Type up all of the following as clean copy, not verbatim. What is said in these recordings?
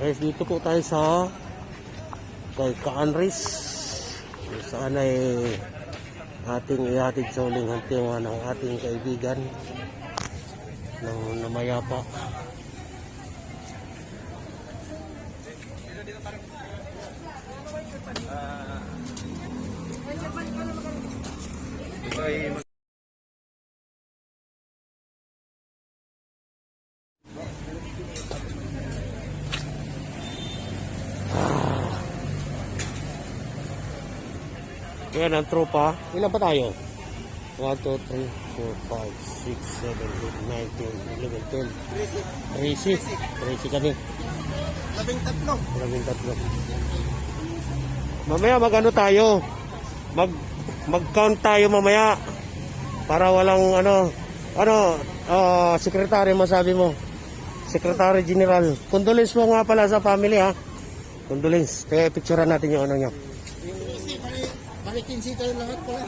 Guys, dito po tayo sa kay Kaanris. Saan ay ating ihatid sa uling hantiwan ng ating kaibigan ng namayapa. Yan ang tropa. Ilan pa tayo? 1, 2, 3, 4, 5, 6, 7, 8, 9, 10, 11, 12 13 kami. 13. Mamaya mag-ano tayo? Mag-count tayo mamaya. Para walang sekretary masabi mo. Secretary General. Condolence mo nga pala sa family ha. Condolence. Kaya picturean natin yung ano nyo. Balikin kayo lahat pala.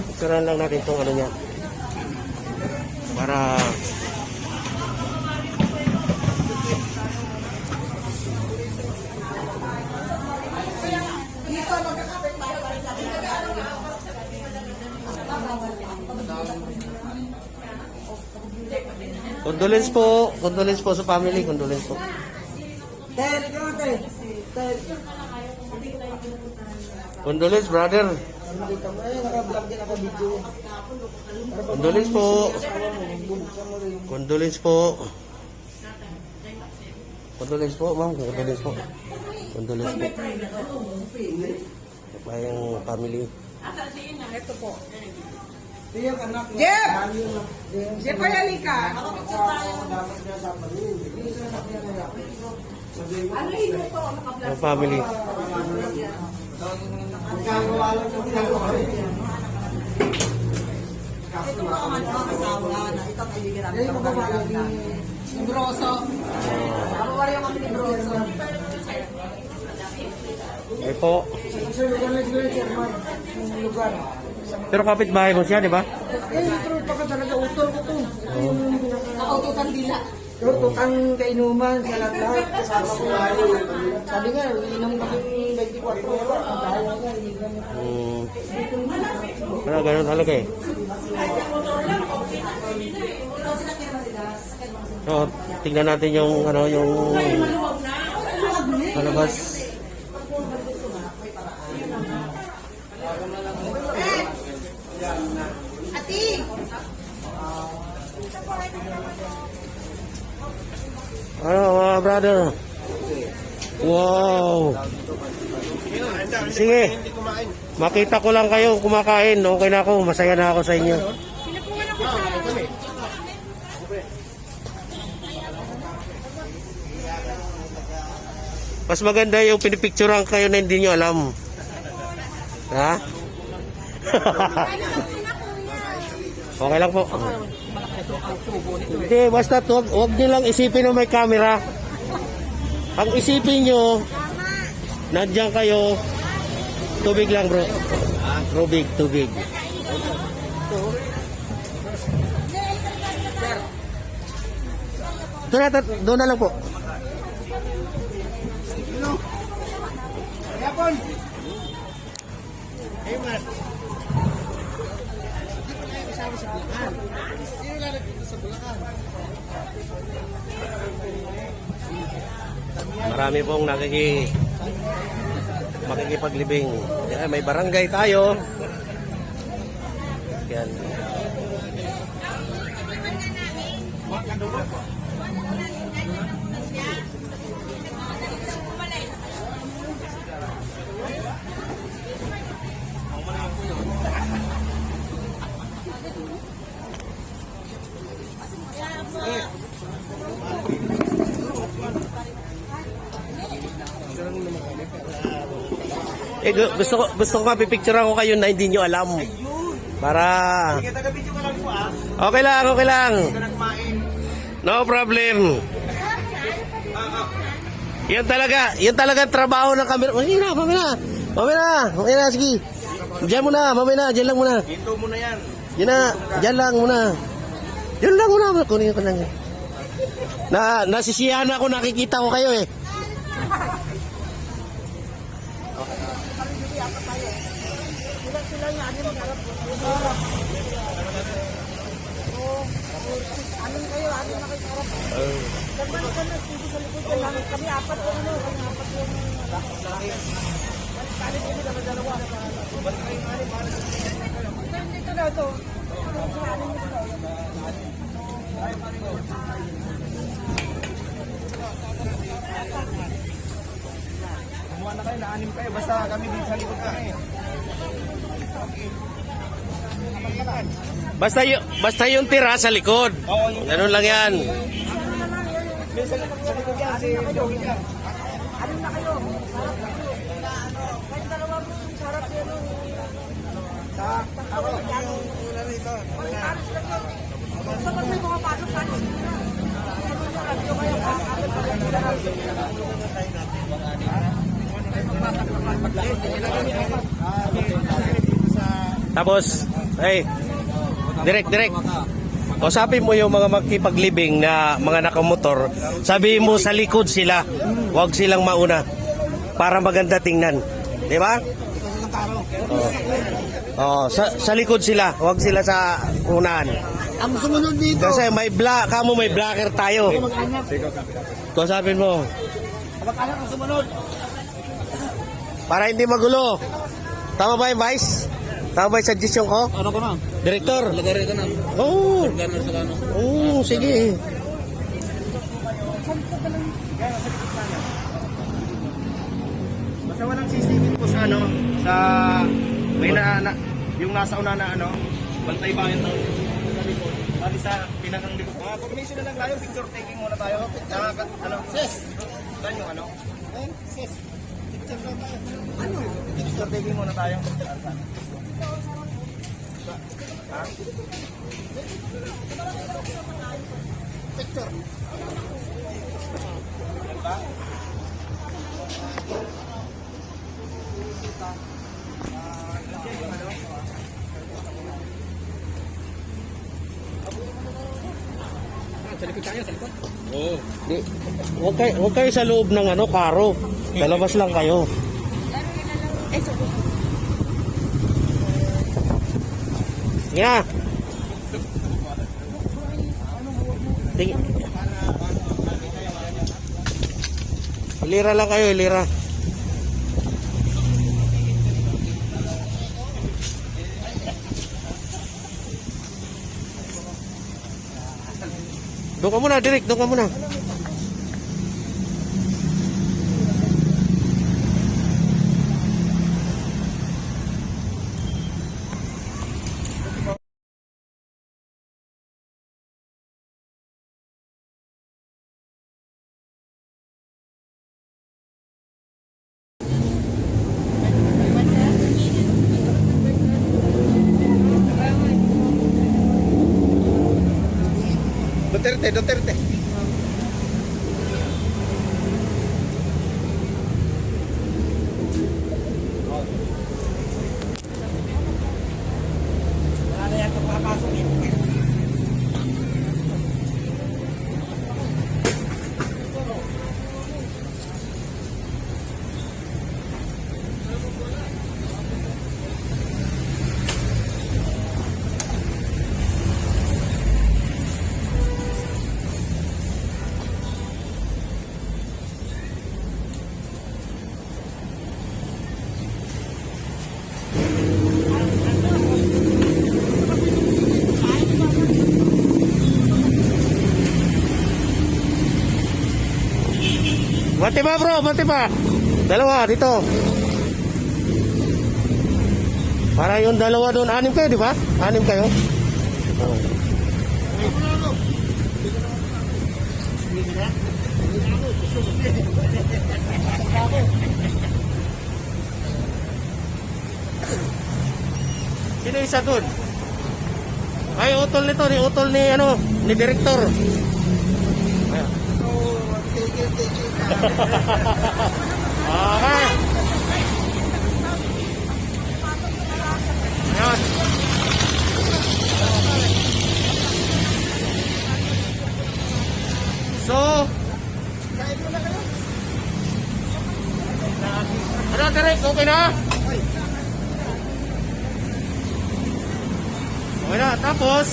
Picturean lang natin itong ano niya. Para condolence po sa family, condolence po. Condolence brother. Condolence po. Condolence po. Condolence po, ma'am. Condolence po. Condolence po. Bayang family. Ito po. Jeff! Jeff, halika. Ang family. Ito po ang asawa na ito kaibigan namin. Libroso. Ako wala yung kami libroso. Ay po. Pero kapitbahay mo siya, di ba? Ito pa ka talaga, utol ko to. Nakaututan dila. Ututang kainuman sa lahat-lahat. Kasama ko nga. Sabi nga, inom kami 24 oras. Ang bahay nga, Ganun talaga eh. So, tingnan natin yung palabas. Ati! Ano mga brother? Wow! Sige, makita ko lang kayo kumakain. Okay na ako, masaya na ako sa inyo. Mas maganda yung pinipicturean kayo na hindi nyo alam. Ha? Okay lang po. Hindi, basta huwag nyo lang isipin na may camera. Ang isipin nyo, nandiyan kayo, tubig lang bro. Tubig. Doon na lang po. Yapon! Marami pong makikipaglibing. Yan, may barangay tayo. Yan. Gusto ko mapipicturean ko kayo na hindi nyo alam. Para okay lang. No problem. Yan talaga trabaho ng camera. Mamaya na, sige. Diyan muna, diyan lang muna. Ito muna yan. Diyan lang muna. Kunin ko lang. Nasisiyahan ako, nakikita ko kayo eh. Kami apat o ano, kami apat yung dito na ito. Kumuha na kayo, na-anim kayo. Basta kami dito sa likod kami. Basta yung tira sa likod. Oo, yung Ganun lang yan. sa likod yan, si Jogi yan. Ano na kayo? Sarap na kayo. Kahit dalawa mo yung sarap yun. Sa ako. Alis lang yun. Sa pag may pumapasok, alis nyo na. Radyo kayo. Tapos, ay, direct. Kausapin mo yung mga magkipaglibing na mga nakamotor. Sabihin mo sa likod sila. Huwag silang mauna. Para maganda tingnan. Di ba? Oh, sa likod sila. Huwag sila sa unahan. Ang sumunod dito. Kasi may blocker tayo. Kausapin mo. Kamag-anak ang sumunod. Para hindi magulo. Tama ba yung Vice? Tama ba yung suggestion ko? Ano ko na? Director? Lagari ka na. Oo. Gano'n sa gano'n. Oo, sige. Basta walang sisingin po sa ano, sa may yung nasa una na ano, bantay bayan ng likod. Bali sa pinakang likod. Pag-mission na lang tayo, picture taking muna tayo. Ano? Sis! Saan yung ano? Sis! Picture lang tayo. Ano? Picture taking muna tayo. Ha? Picture. Diba? Sa likod tayo, sa likod. Oo. Huwag kayo sa loob ng karo. Lalabas lang kayo. Yeah. Sige. Ilira lang kayo, ilira. Doon ka muna, direct, doon ka muna. Duterte. Wala yan kung papasok eh. Bati pa bro, bati pa. Dalawa dito. Para yung dalawa doon, 6 kayo, di ba? 6 kayo. Oh. Sino isa doon? Ay, utol nito, utol ni director. Ayan. Okay. Ayan. na? Okay na, tapos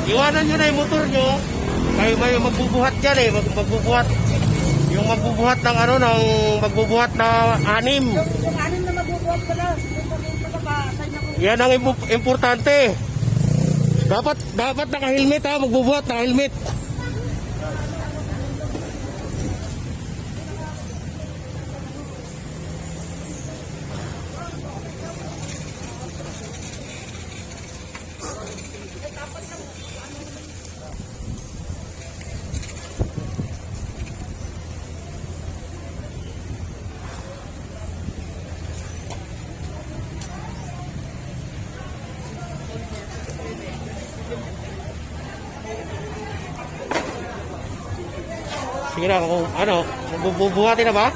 iwanan nyo na yung motor nyo. May magbubuhat dyan eh, magbubuhat. Yung magbubuhat ng ano, ng magbubuhat na 6. Yung anim na magbubuhat pala. Yan ang importante. Dapat naka-helmet ha, magbubuhat na helmet. Sige na, kung ano, bubuhatin na ba?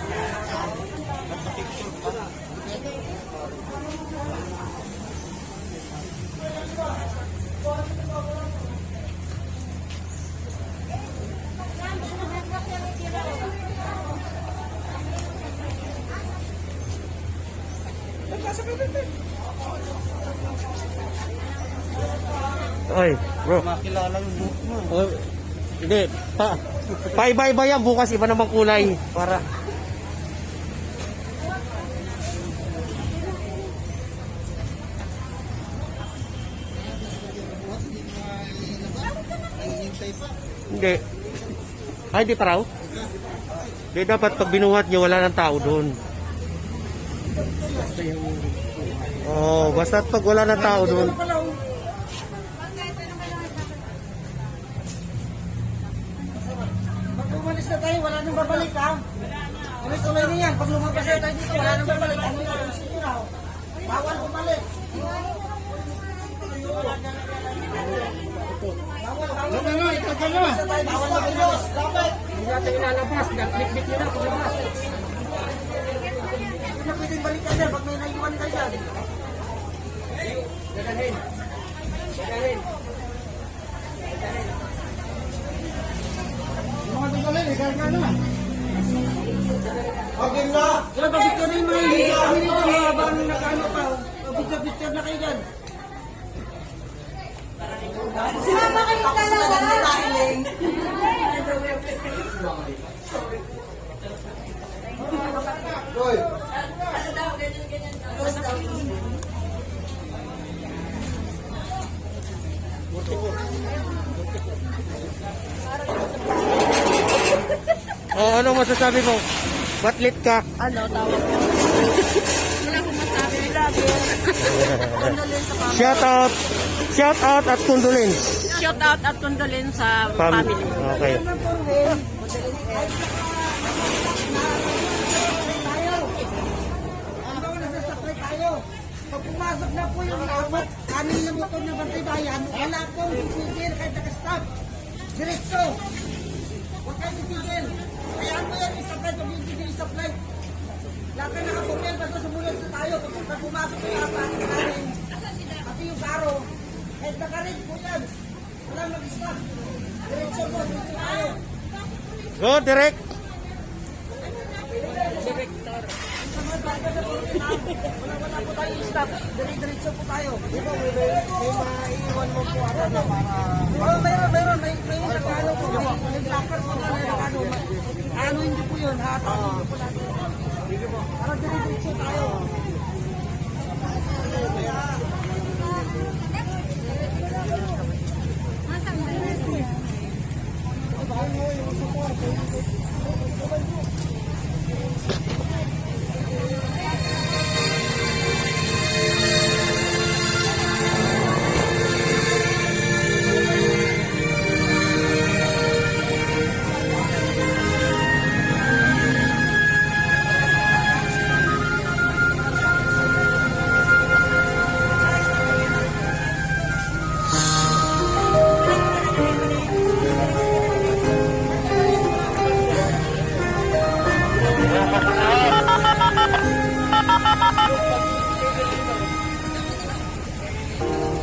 Ay, bro. Makilala yung buhok mo. Oh, hindi, pa-iba-iba yan bukas, iba namang kulay para hindi. Ay, di pa raw? Hindi, dapat pag binuhat nyo, wala ng tao doon. Oh, basta pag wala ng tao doon. Pag umalis na tayo, wala nang babalik ha. Ulit-ulit na yan. Pag lumabas na tayo dito, wala nang babalik. Ano yan? Sige na. Bawal bumalik. Bawal, itagal na. Bawal na kilos. Dapat. Hindi natin ilalabas. Bit-bit nyo na. Paglabas. Hindi na pwedeng balik ka dyan. Pag may naiwan ka dyan. Dadahin. Dadahin. Mga dadahin, ikaw na. Okay na. Kaya bakit ka rin mga hindi kami nito mga habang nakano pa. Picture na kayo dyan. Sumama kayo dalawa. Hoy. Oh, ano masasabi mo? Ba't late ka? Ano, tawag ko. Wala akong masabi. I love you. Condolence sa family. Shout out at condolence. Shout out at condolence sa family. Okay. Pag pumasok na po yung apat, kanin na motor na Bantay Bayan, wala pong titigil kahit naka-stop. Diretso. Huwag kayo titigil. Hayaan mo yan, isa-apply pag yung titigil isa-apply. Lahat na nakapumil, basta sumunod na tayo. Pag pumasok na yung apat, kanin, pati yung karo, kahit naka-red po yan. Walang mag-stop. Diretso po, diretso tayo. Go, direct. Wala po tayo stop. Diretso po tayo. Di ba, may maiiwan mo po ako na para... Oh, mayroon. May nakano po. May blocker po na nakano. Ano hindi po yun, ha? Ano po natin. Para diretso tayo.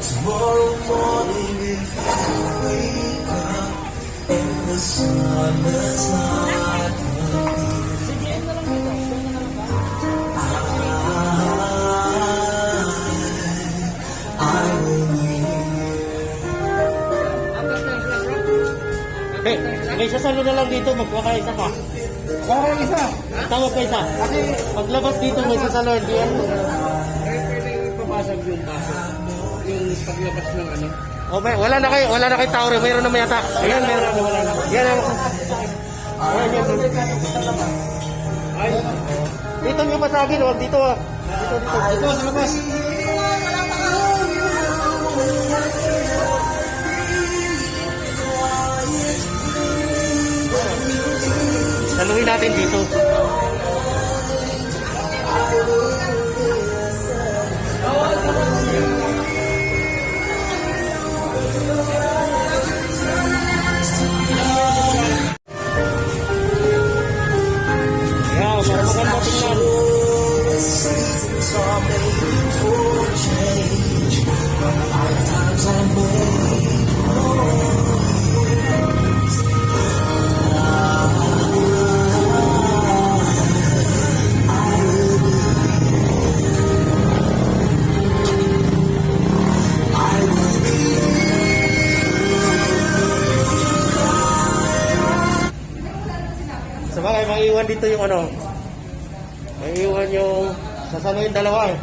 Tomorrow morning if you wake up and the sun does not appear, May sasalo na lang dito, magkuha ka isa pa. Baka yung isa. Tawag ka isa. Kasi, Paglabas dito, may sasalo, hindi yan. Pwede papasag yung baso. Yung paglabas ng ano. O, wala na kayo tower, mayroon na may yata. Ayan, meron na, wala na. Yan ang... Ayan, yan. Ay, Dito nyo pasagin, wag dito ah. ito sa labas. Saluhin natin dito. Yeah, maganda tingnan. Seasons are made for change. Lifetimes are made for Sabagay, maiiwan dito yung ano. Maiiwan yung sasama yung dalawa eh.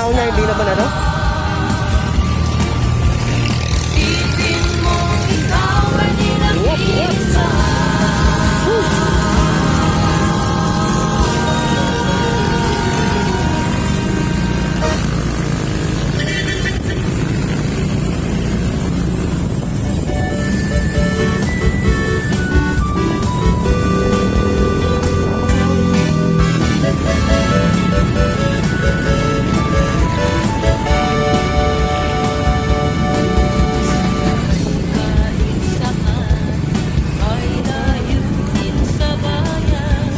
tao niya, hindi naman ano? Isipin mo, ikaw ay nilang-isa. Kahit saan ay layunin sa bayan,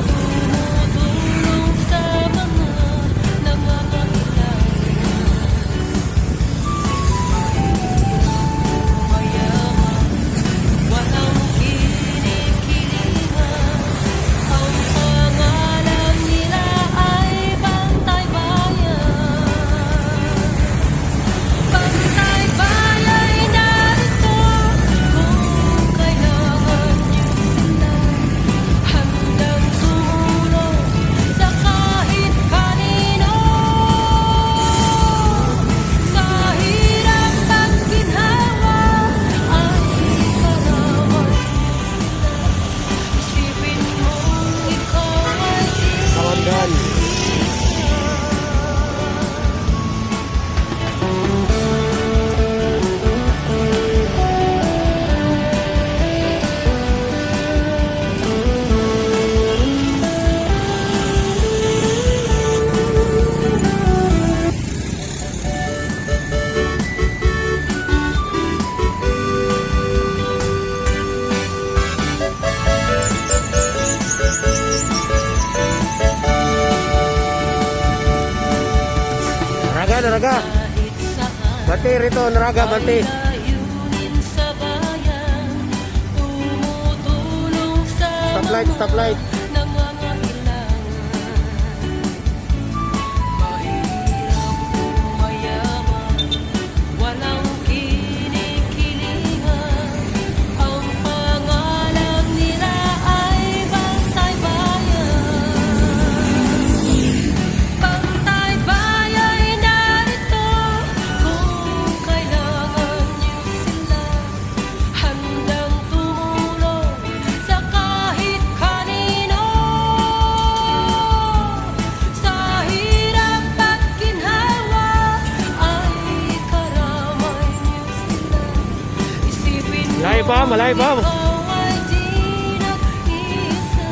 tumutulong sa mga nangangailangan. Mayaman, walang kinikilingan, ang pangalan nila ay Bantay Bayan. Bantay Bayan narito kung kailangan niyo sila, handang tumulong sa kahit kanino. Sa hirap at ginhawa ay karaway niyo sila. Isipin mo, ikaw ay Kawandan. Naraga. kahit saan. Bante rito, naraga, bante. Layunin sa bayan, tumutulong sa Stoplight, stoplight. nangangailangan. Mahirap o mayaman, walang kinikilingan, ang pangalan nila ay Bantay Bayan. Bantay Bayan narito kung kailangan niyo sila, handang tumulong sa kahit kanino. Sa hirap at ginhawa ay karamay niyo sila. Isipin mo, Malayo pa, malayo pa. ikaw ay di nag-isa.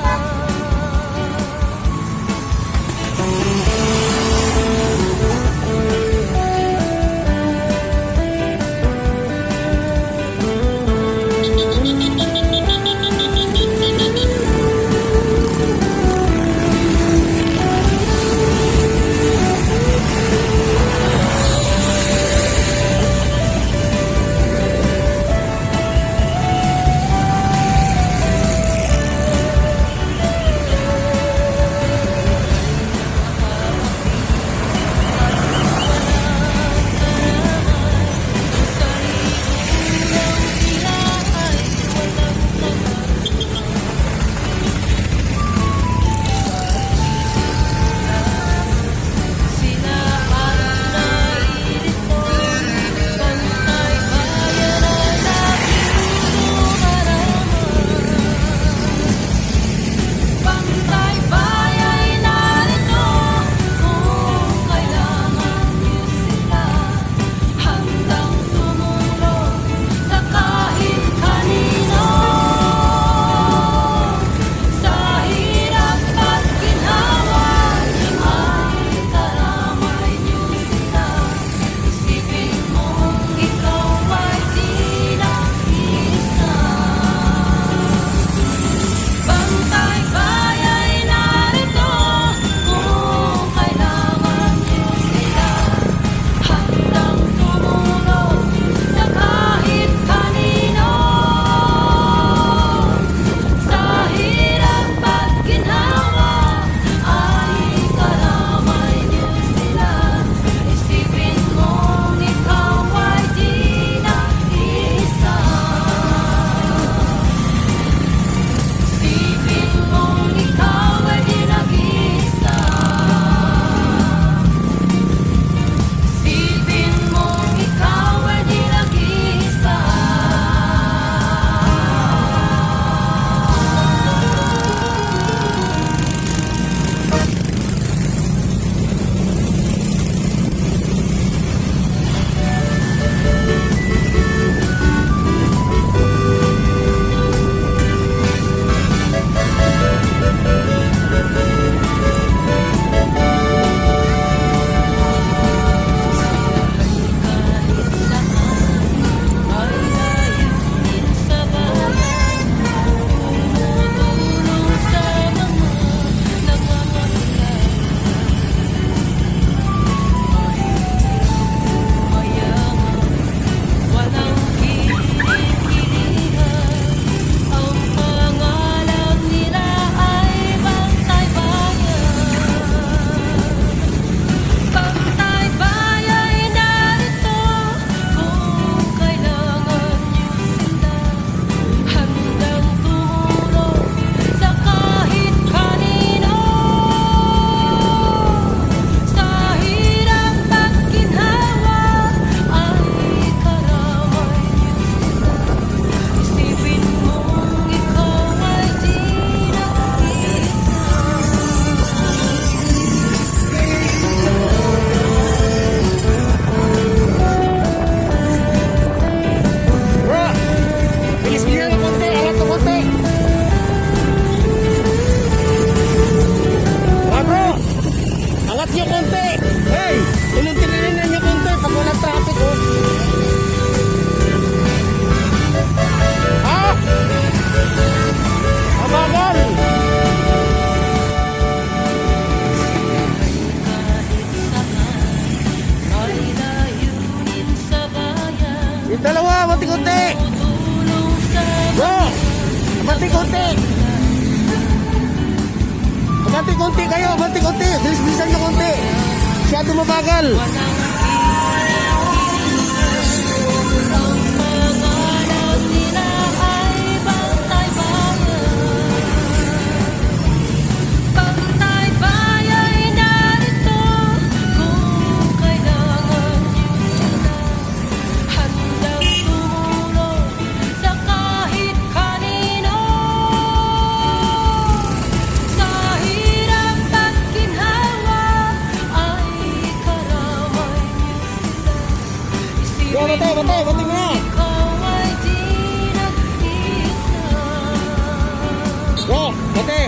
nyo konti. Hey, tinutirinan nyo konti pag walang traffic, oh. Ha? Mabagal. Yung dalawa, mati-kunti. Go! Mati-kunti. Mati-kunti kayo, mati-kunti. Bilis-bilisan nyo kunti. Masyado mabagal. Go, bate, mo na. Go, bate.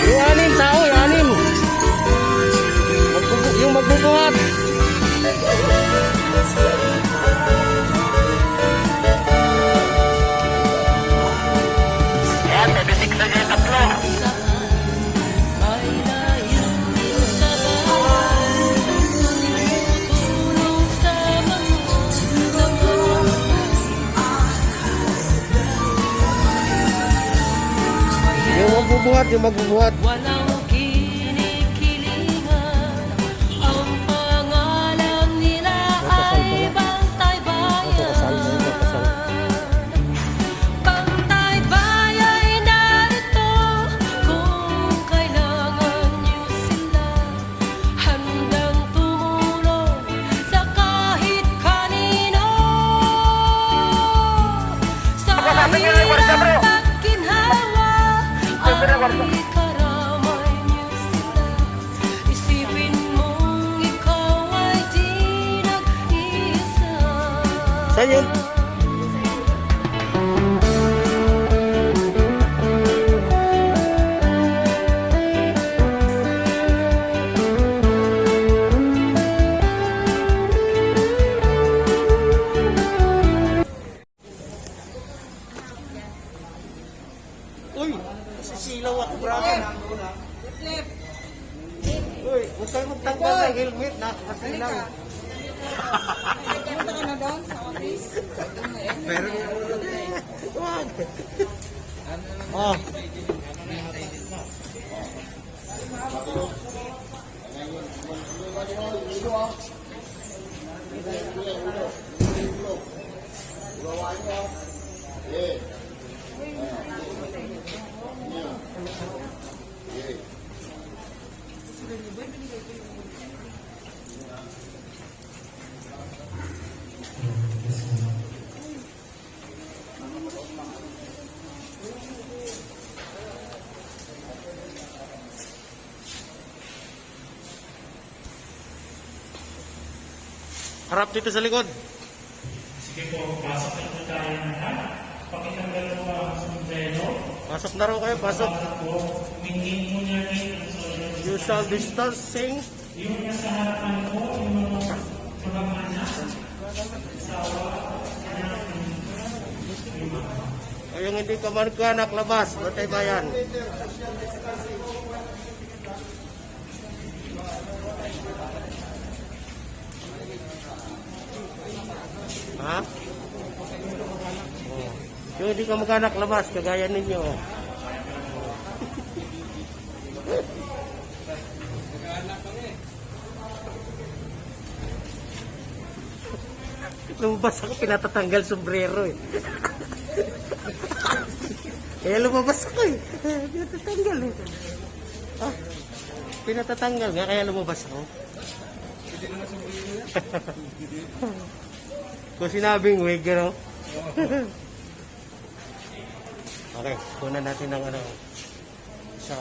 Yung anim tao, yung anim. Yung magbubuhat. Ayan, may bitik na dyan tatlo. Yung magbubuhat. Walang kinikilingan, ang pangalan nila ay Bantay Bayan. Bantay Bayan ay narito kung kailangan niyo sila, handang tumulong sa kahit kanino. Sa hirap at ginhawa, ay karamay niyo sila. Isipin mong ikaw ay di nag-isa. Saan yun? Uy, sisilaw ako, brother. Flip. Uy, huwag kayo magtanggal ng helmet na kasilaw. Punta ka na doon sa office. Pero, wag. Oh. Harap dito sa likod. Sige po, pasok na po tayo na. Pakitanggal po ang sombrero. Pasok na raw kayo, pasok. Para po, maintain mo niya rin ang social Social distancing. Yung nasa harapan po, yung mga kamag-anak, asawa, O yung hindi ka mag-anak, labas. Batay bayan. Ha? Oh. Yung hindi ka mag-anak, labas. Kagaya ninyo. Lumabas ako, pinatatanggal sombrero eh. Kaya lumabas ako eh. Pinatatanggal eh. Ah, pinatatanggal nga, kaya lumabas ako. Kung sinabing wig, ano? Okay, kunan natin ng ano, isang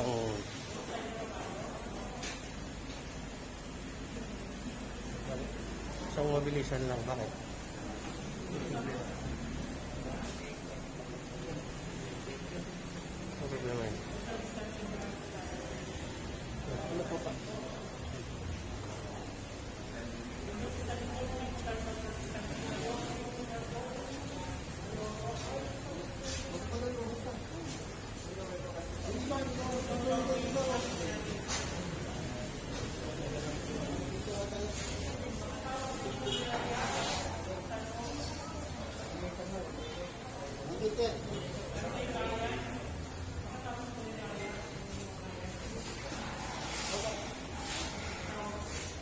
mabilisan lang. Bakit? Okay naman.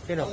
Sino?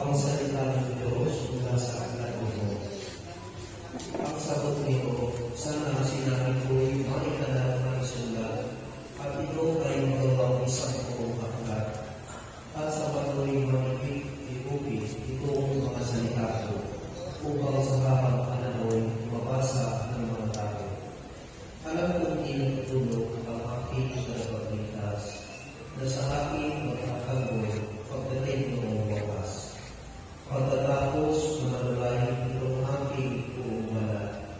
Ang salita ng Diyos mula sa aklat nito. Ang sagot nito, sana sinabi ko'y maikala ng sulat at ito ay magawang isang buong aklat. At sa patuloy mag-ikupit itong mga salita ko upang sa habang panahon mabasa ng mga tao. Alam kong inatulog ang aking tagapagligtas na sa aking magkakagoy pagdating ng wakas. Pagkatapos manalalayan itong aking umalat,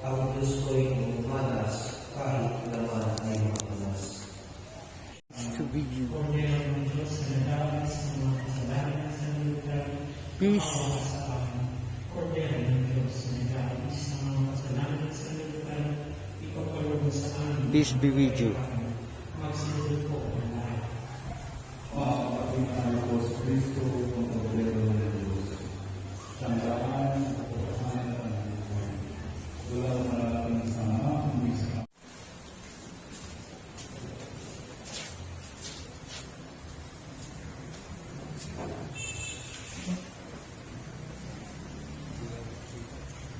ang Diyos ko'y umanas kahit naman ay makanas. To be you. Kordero ng Diyos na nagawin sa mga kasalanan sa lugar. Peace. Kordero ng Diyos na nagawin sa mga kasalanan sa lugar. Ipapaloob sa amin. Peace be with you. Magsilid po ang lahat. Kristo ang Kordero ng Diyos. Tandaan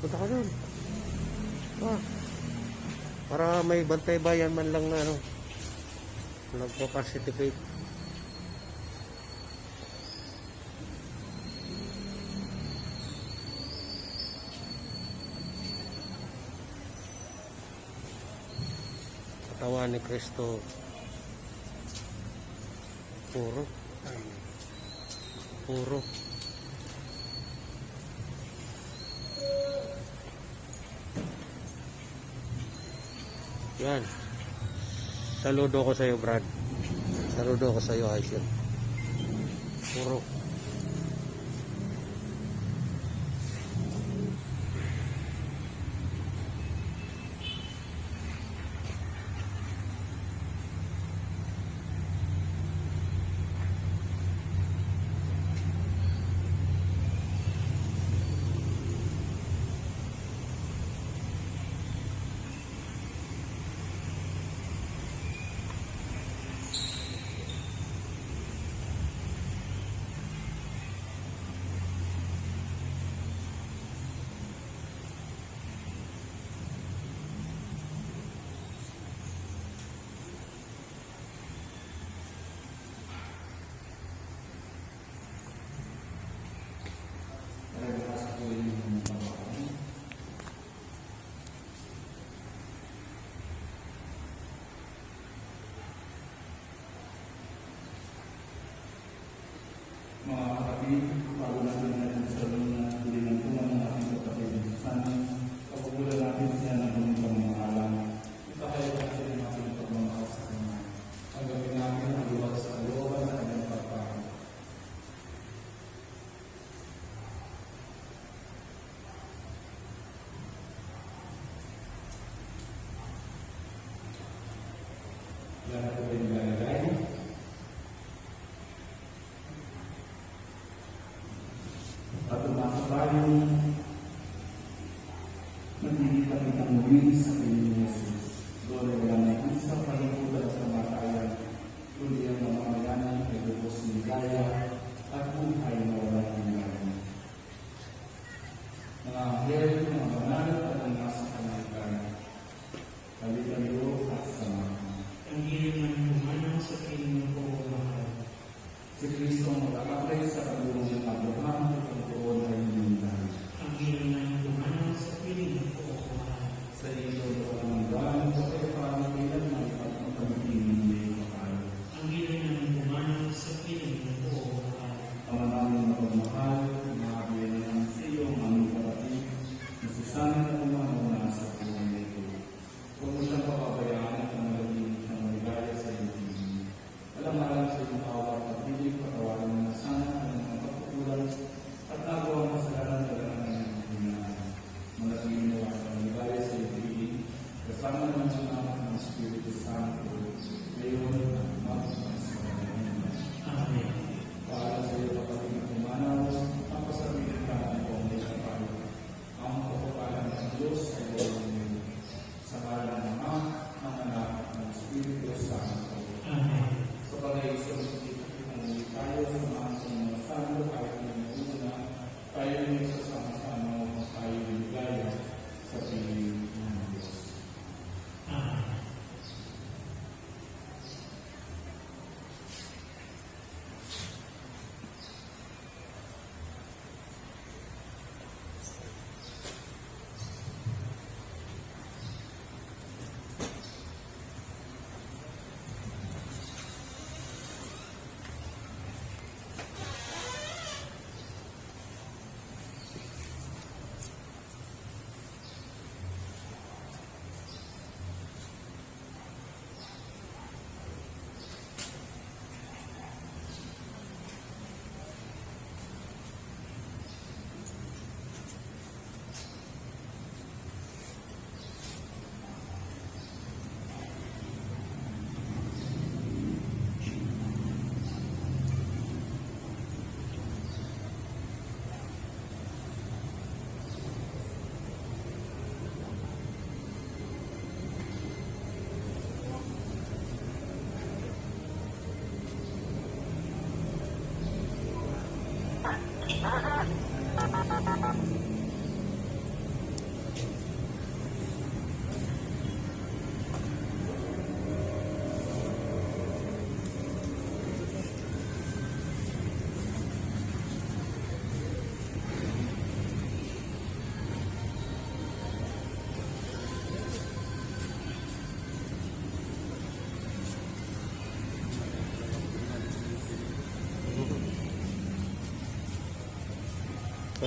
Punta ka doon. Ah. Para may bantay bayan man lang na ano. Nagpa-participate. Katawan ni Kristo puro yan. Saludo ko sa iyo, Brad. Saludo ko sa iyo, Aisha. Puro. Mga kapatid, bago natin natin sa mga tulingan po ng ating kapatid. Sana, kapugulan natin siya ng mga pamamahalang. Ipahayag natin ang ating pagmamahal sa Kanya. Tanggapin natin ang luwag sa kalooban na kanyang pagpapahal. Lahat po rin lalagay. At umasa tayong nagdidita kitang muli sa Panginoon Jesus. Doon ay wala na isang palimutan sa matayan, kundi ang mga mayanan ay lubos ng ligaya at buhay na walang hanggan. Mga anghel, mga banal at ang nasa kalangitan, halika at samahan. Ang hiling ng humanaw sa piling ko mahal. Si Kristo ang mag-akapay sa pagulong ng Abraham at ang tuon ay hinihintay. Ang hiling ng humanaw sa piling ko mahal. Sa iyo,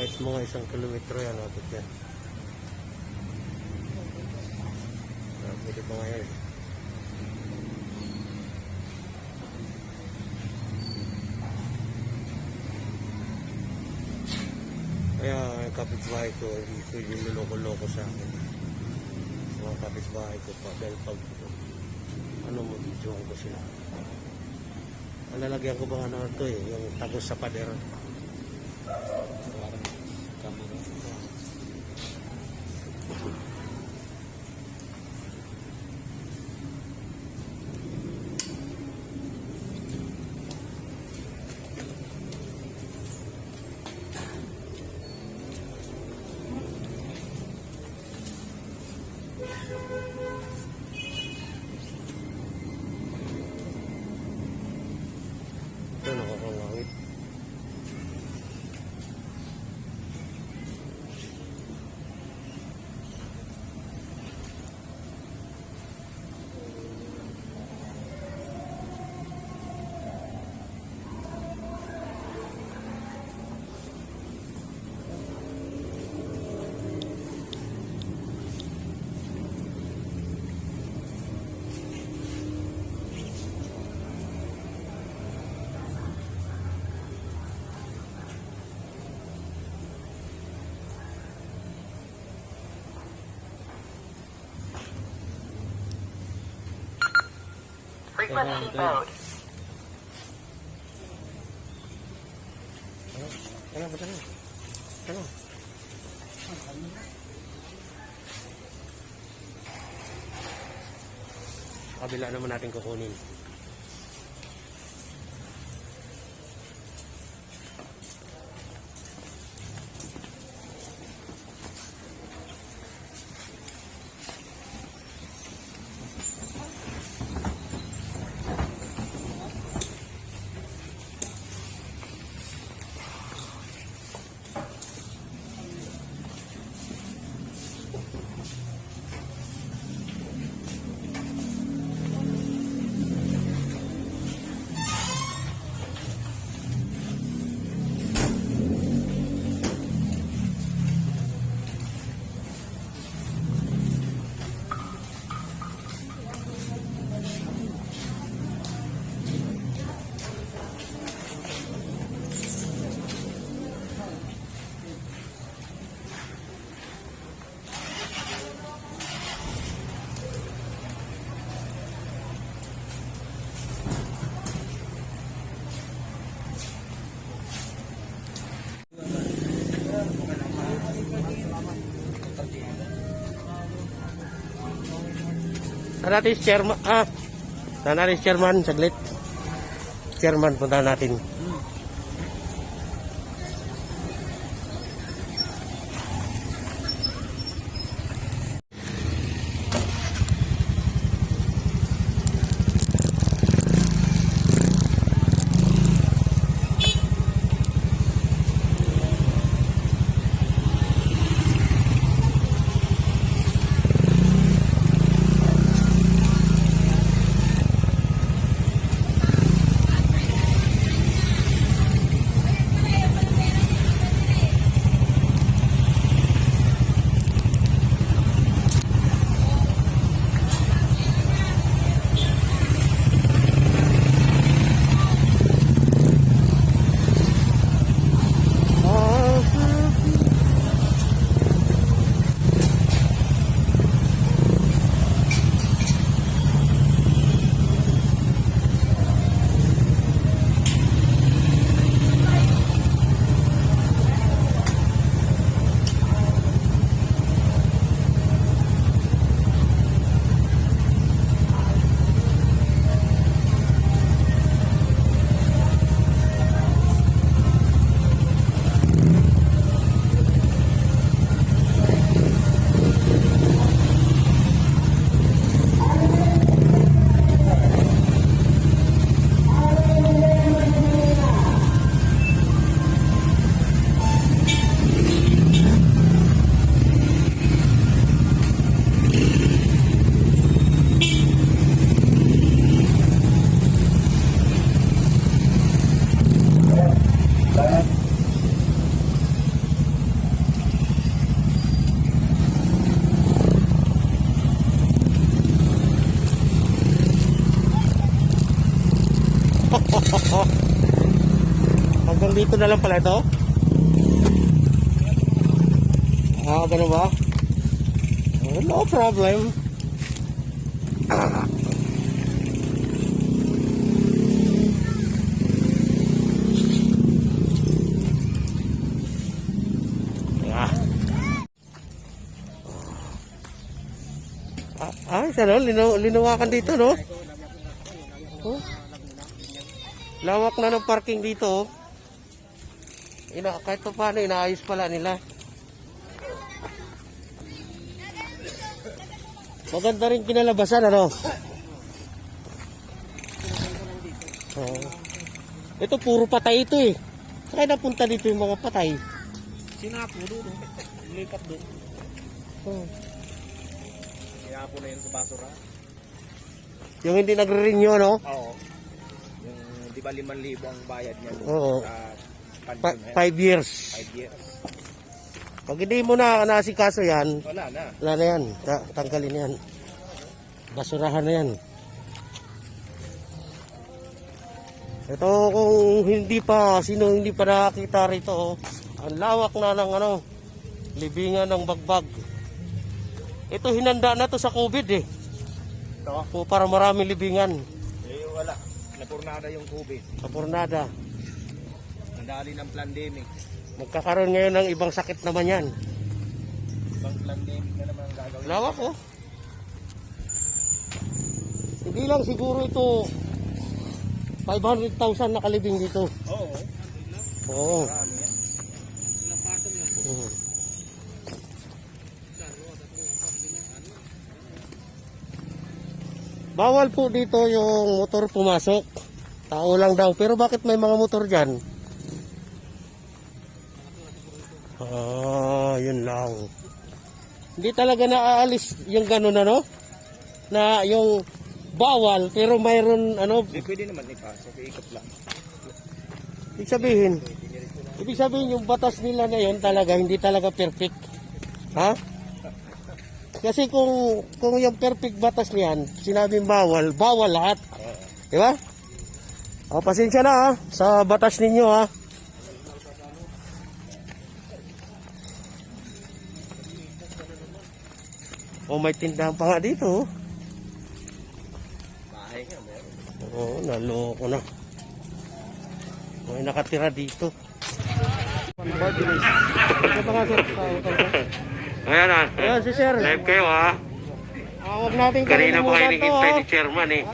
mga 1 kilometro yan, abot yan. Pwede pa nga yan. Kaya ang kapitbahay ko, hindi pwede niloko-loko sa akin. Mga kapitbahay ko pa, dahil pag mo, videoan ko sila. Lalagyan ko ba ano ito eh, yung tagos sa pader. Ito nakakangawit. Frequency mode. Ano ba tayo? Ano? Kabila naman natin kukunin. Saan natin si chairman? Saan natin si chairman? Saglit. Chairman, punta natin. Hanggang dito na lang pala ito? Ah, ganun ba? Oh, no problem. Ano, linawakan dito, no? Oh. Lawak na ng parking dito, oh. Kahit pa paano, inaayos pala nila. Maganda rin kinalabasan, ano? Oh. Ito, puro patay ito, eh. Saan napunta dito yung mga patay? Sinapo doon. Lipat doon. Oh. Sinapo na yun sa basura. Yung hindi nagre-renew, no? Oo. Yung di ba 5,000 ang bayad niya doon Oo. sa 5 years. 5 years. Pag hindi mo na nasikaso yan, Wala na. wala na yan. Tanggalin yan. Basurahan na yan. Ito kung hindi pa, sino hindi pa nakakita rito, oh. Ang lawak na ng ano, libingan ng bagbag. Ito hinanda na to sa COVID, eh. Ito? O, para maraming libingan. Eh wala. Napurnada yung COVID. Sa Pornada. Nadali ng pandemic. Magkakaroon ngayon ng ibang sakit naman yan. Ibang pandemic na naman ang gagawin. Lawak, oh. Hindi lang siguro ito 500,000 nakalibing dito. Oo. Oo. Marami yan. Mhm. Bawal po dito yung motor pumasok. Tao lang daw. Pero bakit may mga motor dyan? Ah, yun lang. Hindi talaga naaalis yung gano'n, ano? Na yung bawal pero mayroon ano, Hindi pwede naman ipasok. Iikot lang. ibig sabihin yung batas nila na yun talaga hindi talaga perfect. Ha? Kasi kung yung perfect batas niyan, sinabing bawal, bawal lahat. Di ba? O, pasensya na, ha, sa batas ninyo, ha. O, may tindahan pa nga dito, oh. Bahay nga meron. Oo, naloko na. May nakatira dito. Ayan na. Ayan si Sir. Live kayo, ha. Huwag natin Kanina pa kayo kalimutan to, nag-hintay ha. ni chairman eh.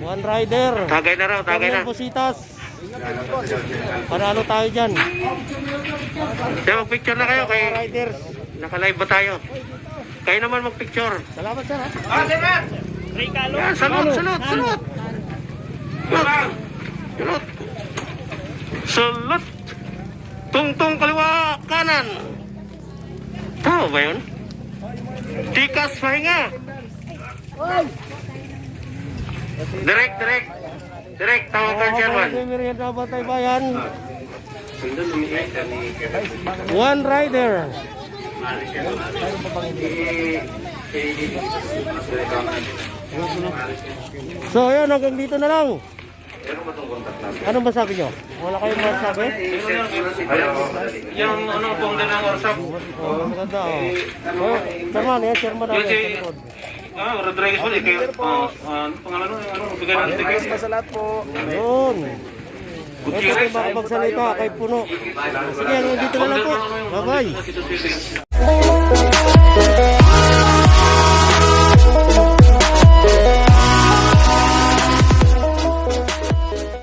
One rider. Tagay na raw, tagay na. Positas. Panalo tayo dyan. Kaya mag-picture na kayo kay Riders. naka-live ba tayo? Kayo naman mag-picture. Salamat, Sir, ha. Yan, salute, salute, salute. Salute. Salute. Tungtong kaliwa kanan. Tama ba yun? Tikas pahinga. Direct, direct. Direct, tawag ka chairman. Merienda Batay Bayan. One rider. So, yun, hanggang dito na lang. Ano masabi nyo? Wala kayong masabi? Yung ano pong din ang workshop. Oh, maganda, oh. Oh, Chairman, eh, Chairman na yan. Rodriguez po, kayo, pangalan mo, bigay ng ticket. Sa lahat po. Yun. Ito kayo makapagsalita kay Puno. Sige, hanggang dito na lang po. Bye-bye.